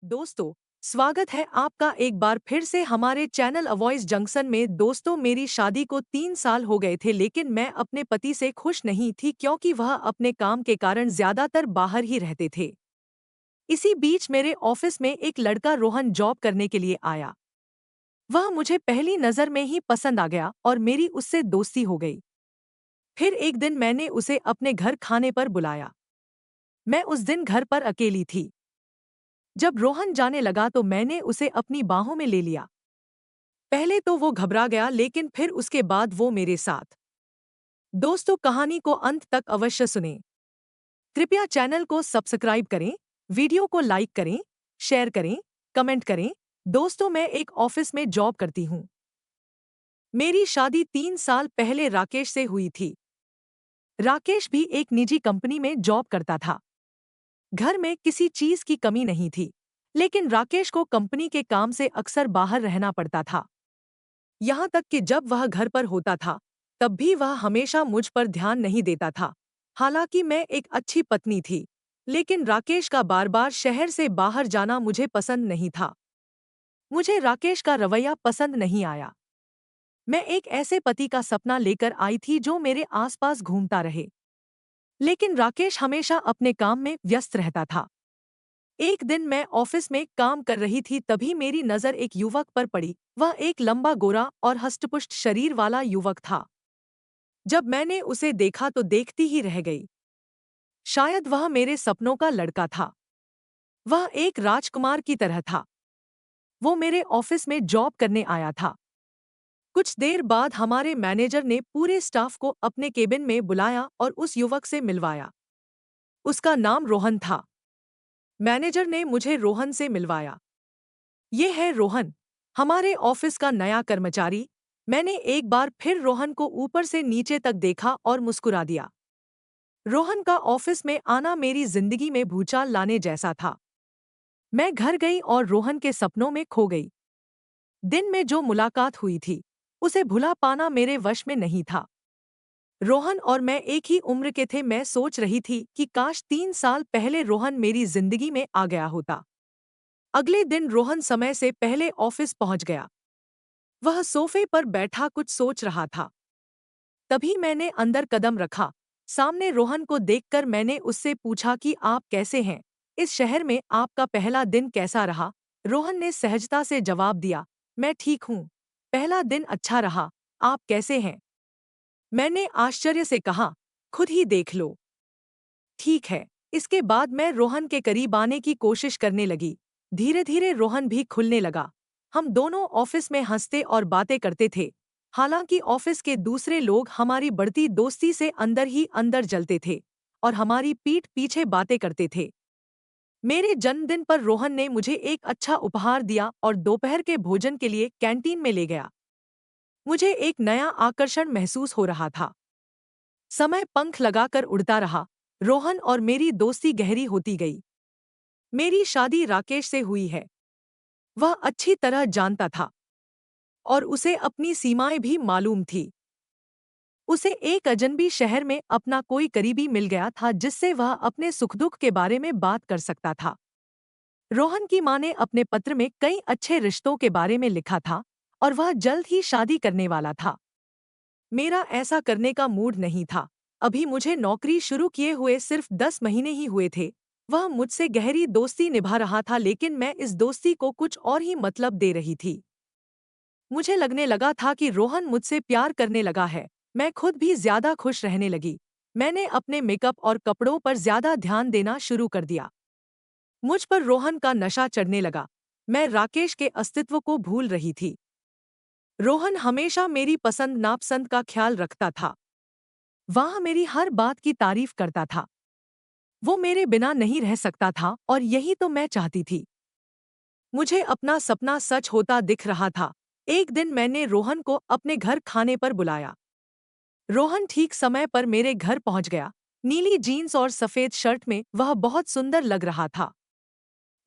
दोस्तों, स्वागत है आपका एक बार फिर से हमारे चैनल अ वॉइस जंक्शन में। दोस्तों, मेरी शादी को 3 साल हो गए थे, लेकिन मैं अपने पति से खुश नहीं थी क्योंकि वह अपने काम के कारण ज्यादातर बाहर ही रहते थे। इसी बीच मेरे ऑफिस में एक लड़का रोहन जॉब करने के लिए आया। वह मुझे पहली नजर में ही पसंद आ गया और मेरी उससे दोस्ती हो गई। फिर एक दिन मैंने उसे अपने घर खाने पर बुलाया। मैं उस दिन घर पर अकेली थी। जब रोहन जाने लगा तो मैंने उसे अपनी बाहों में ले लिया। पहले तो वो घबरा गया, लेकिन फिर उसके बाद वो मेरे साथ। दोस्तों, कहानी को अंत तक अवश्य सुनें। कृपया चैनल को सब्सक्राइब करें, वीडियो को लाइक करें, शेयर करें, कमेंट करें। दोस्तों, मैं एक ऑफिस में जॉब करती हूँ। मेरी शादी 3 साल पहले राकेश से हुई थी। राकेश भी एक निजी कंपनी में जॉब करता था। घर में किसी चीज की कमी नहीं थी, लेकिन राकेश को कंपनी के काम से अक्सर बाहर रहना पड़ता था। यहाँ तक कि जब वह घर पर होता था, तब भी वह हमेशा मुझ पर ध्यान नहीं देता था। हालांकि मैं एक अच्छी पत्नी थी, लेकिन राकेश का बार-बार शहर से बाहर जाना मुझे पसंद नहीं था। मुझे राकेश का रवैया पसंद नहीं आया। मैं एक ऐसे पति का सपना लेकर आई थी जो मेरे आसपास घूमता रहे, लेकिन राकेश हमेशा अपने काम में व्यस्त रहता था। एक दिन मैं ऑफिस में काम कर रही थी, तभी मेरी नजर एक युवक पर पड़ी। वह एक लंबा, गोरा और हष्टपुष्ट शरीर वाला युवक था। जब मैंने उसे देखा तो देखती ही रह गई। शायद वह मेरे सपनों का लड़का था। वह एक राजकुमार की तरह था। वो मेरे ऑफिस में जॉब करने आया था। कुछ देर बाद हमारे मैनेजर ने पूरे स्टाफ को अपने केबिन में बुलाया और उस युवक से मिलवाया। उसका नाम रोहन था। मैनेजर ने मुझे रोहन से मिलवाया। ये है रोहन, हमारे ऑफिस का नया कर्मचारी। मैंने एक बार फिर रोहन को ऊपर से नीचे तक देखा और मुस्कुरा दिया। रोहन का ऑफिस में आना मेरी जिंदगी में भूचाल लाने जैसा था। मैं घर गई और रोहन के सपनों में खो गई। दिन में जो मुलाकात हुई थी, उसे भुला पाना मेरे वश में नहीं था। रोहन और मैं एक ही उम्र के थे। मैं सोच रही थी कि काश 3 साल पहले रोहन मेरी जिंदगी में आ गया होता। अगले दिन रोहन समय से पहले ऑफिस पहुंच गया। वह सोफे पर बैठा कुछ सोच रहा था। तभी मैंने अंदर कदम रखा। सामने रोहन को देखकर मैंने उससे पूछा कि आप कैसे हैं? इस शहर में आपका पहला दिन कैसा रहा? रोहन ने सहजता से जवाब दिया, मैं ठीक हूँ। पहला दिन अच्छा रहा। आप कैसे हैं? मैंने आश्चर्य से कहा, खुद ही देख लो। ठीक है। इसके बाद मैं रोहन के करीब आने की कोशिश करने लगी। धीरे धीरे रोहन भी खुलने लगा। हम दोनों ऑफिस में हंसते और बातें करते थे। हालांकि ऑफिस के दूसरे लोग हमारी बढ़ती दोस्ती से अंदर ही अंदर जलते थे और हमारी पीठ पीछे बातें करते थे। मेरे जन्मदिन पर रोहन ने मुझे एक अच्छा उपहार दिया और दोपहर के भोजन के लिए कैंटीन में ले गया। मुझे एक नया आकर्षण महसूस हो रहा था। समय पंख लगाकर उड़ता रहा। रोहन और मेरी दोस्ती गहरी होती गई। मेरी शादी राकेश से हुई है। वह अच्छी तरह जानता था और उसे अपनी सीमाएं भी मालूम थी। उसे एक अजनबी शहर में अपना कोई करीबी मिल गया था जिससे वह अपने सुख दुख के बारे में बात कर सकता था। रोहन की मां ने अपने पत्र में कई अच्छे रिश्तों के बारे में लिखा था और वह जल्द ही शादी करने वाला था। मेरा ऐसा करने का मूड नहीं था। अभी मुझे नौकरी शुरू किए हुए सिर्फ 10 महीने ही हुए थे। वह मुझसे गहरी दोस्ती निभा रहा था, लेकिन मैं इस दोस्ती को कुछ और ही मतलब दे रही थी। मुझे लगने लगा था कि रोहन मुझसे प्यार करने लगा है। मैं खुद भी ज्यादा खुश रहने लगी। मैंने अपने मेकअप और कपड़ों पर ज्यादा ध्यान देना शुरू कर दिया। मुझ पर रोहन का नशा चढ़ने लगा। मैं राकेश के अस्तित्व को भूल रही थी। रोहन हमेशा मेरी पसंद नापसंद का ख्याल रखता था। वह मेरी हर बात की तारीफ करता था। वो मेरे बिना नहीं रह सकता था और यही तो मैं चाहती थी। मुझे अपना सपना सच होता दिख रहा था। एक दिन मैंने रोहन को अपने घर खाने पर बुलाया। रोहन ठीक समय पर मेरे घर पहुंच गया। नीली जीन्स और सफेद शर्ट में वह बहुत सुंदर लग रहा था।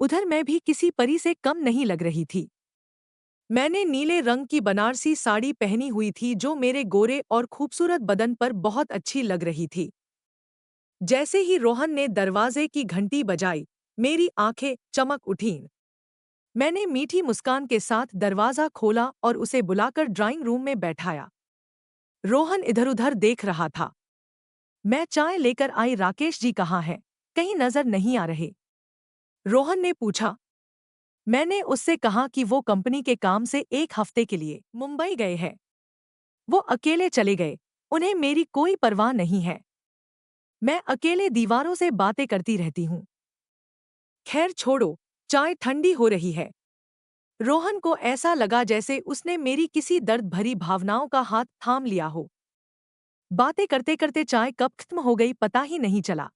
उधर मैं भी किसी परी से कम नहीं लग रही थी। मैंने नीले रंग की बनारसी साड़ी पहनी हुई थी जो मेरे गोरे और खूबसूरत बदन पर बहुत अच्छी लग रही थी। जैसे ही रोहन ने दरवाजे की घंटी बजाई, मेरी आंखें चमक उठीं। मैंने मीठी मुस्कान के साथ दरवाज़ा खोला और उसे बुलाकर ड्राइंग रूम में बैठाया। रोहन इधर-उधर देख रहा था। मैं चाय लेकर आई। राकेश जी कहाँ हैं? कहीं नजर नहीं आ रहे। रोहन ने पूछा। मैंने उससे कहा कि वो कंपनी के काम से 1 हफ्ते के लिए मुंबई गए हैं। वो अकेले चले गए। उन्हें मेरी कोई परवाह नहीं है। मैं अकेले दीवारों से बातें करती रहती हूँ। खैर छोड़ो, चाय ठंडी हो रही है। रोहन को ऐसा लगा जैसे उसने मेरी किसी दर्द भरी भावनाओं का हाथ थाम लिया हो। बातें करते करते चाय कब खत्म हो गई पता ही नहीं चला।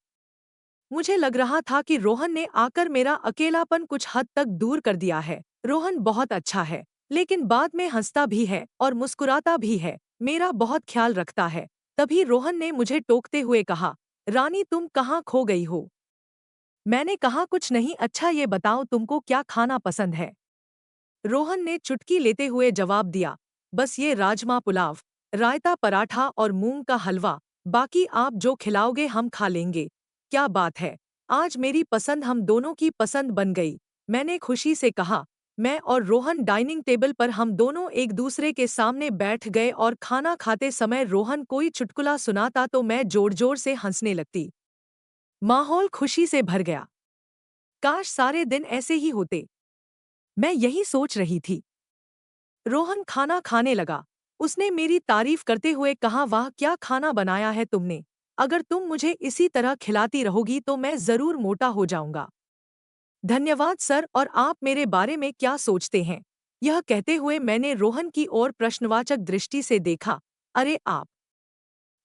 मुझे लग रहा था कि रोहन ने आकर मेरा अकेलापन कुछ हद तक दूर कर दिया है। रोहन बहुत अच्छा है, लेकिन बाद में हंसता भी है और मुस्कुराता भी है, मेरा बहुत ख्याल रखता है। तभी रोहन ने मुझे टोकते हुए कहा, रानी तुम कहाँ खो गई हो? मैंने कहा कुछ नहीं। अच्छा ये बताओ तुमको क्या खाना पसंद है? रोहन ने चुटकी लेते हुए जवाब दिया, बस ये राजमा पुलाव, रायता पराठा और मूंग का हलवा। बाकी आप जो खिलाओगे हम खा लेंगे। क्या बात है, आज मेरी पसंद हम दोनों की पसंद बन गई। मैंने खुशी से कहा। मैं और रोहन डाइनिंग टेबल पर हम दोनों एक दूसरे के सामने बैठ गए और खाना खाते समय रोहन कोई चुटकुला सुनाता तो मैं जोर जोर से हंसने लगती। माहौल खुशी से भर गया। काश सारे दिन ऐसे ही होते। मैं यही सोच रही थी। रोहन खाना खाने लगा। उसने मेरी तारीफ करते हुए कहा, वाह क्या खाना बनाया है तुमने। अगर तुम मुझे इसी तरह खिलाती रहोगी तो मैं जरूर मोटा हो जाऊंगा। धन्यवाद सर। और आप मेरे बारे में क्या सोचते हैं? यह कहते हुए मैंने रोहन की ओर प्रश्नवाचक दृष्टि से देखा। अरे आप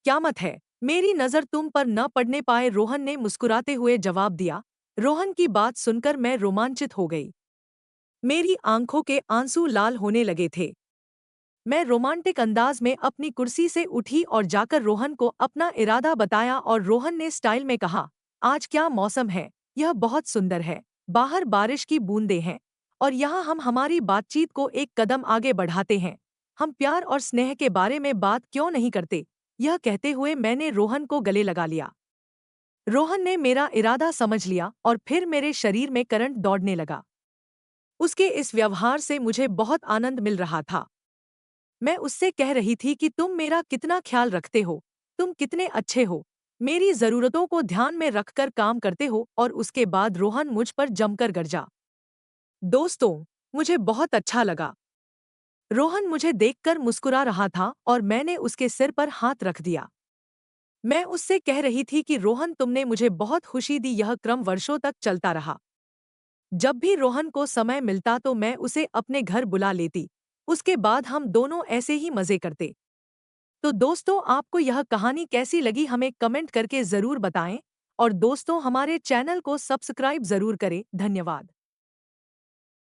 क्या मत है, मेरी नजर तुम पर न पड़ने पाए। रोहन ने मुस्कुराते हुए जवाब दिया। रोहन की बात सुनकर मैं रोमांचित हो गई। मेरी आंखों के आंसू लाल होने लगे थे। मैं रोमांटिक अंदाज में अपनी कुर्सी से उठी और जाकर रोहन को अपना इरादा बताया और रोहन ने स्टाइल में कहा, आज क्या मौसम है, यह बहुत सुंदर है। बाहर बारिश की बूंदें हैं और यहाँ हम हमारी बातचीत को एक कदम आगे बढ़ाते हैं। हम प्यार और स्नेह के बारे में बात क्यों नहीं करते? यह कहते हुए मैंने रोहन को गले लगा लिया। रोहन ने मेरा इरादा समझ लिया और फिर मेरे शरीर में करंट दौड़ने लगा। उसके इस व्यवहार से मुझे बहुत आनंद मिल रहा था। मैं उससे कह रही थी कि तुम मेरा कितना ख्याल रखते हो, तुम कितने अच्छे हो, मेरी ज़रूरतों को ध्यान में रखकर काम करते हो। और उसके बाद रोहन मुझ पर जमकर गरजा। दोस्तों, मुझे बहुत अच्छा लगा। रोहन मुझे देखकर मुस्कुरा रहा था और मैंने उसके सिर पर हाथ रख दिया। मैं उससे कह रही थी कि रोहन तुमने मुझे बहुत खुशी दी। यह क्रम वर्षों तक चलता रहा। जब भी रोहन को समय मिलता तो मैं उसे अपने घर बुला लेती। उसके बाद हम दोनों ऐसे ही मजे करते। तो दोस्तों आपको यह कहानी कैसी लगी हमें कमेंट करके ज़रूर बताएं और दोस्तों हमारे चैनल को सब्सक्राइब ज़रूर करें। धन्यवाद।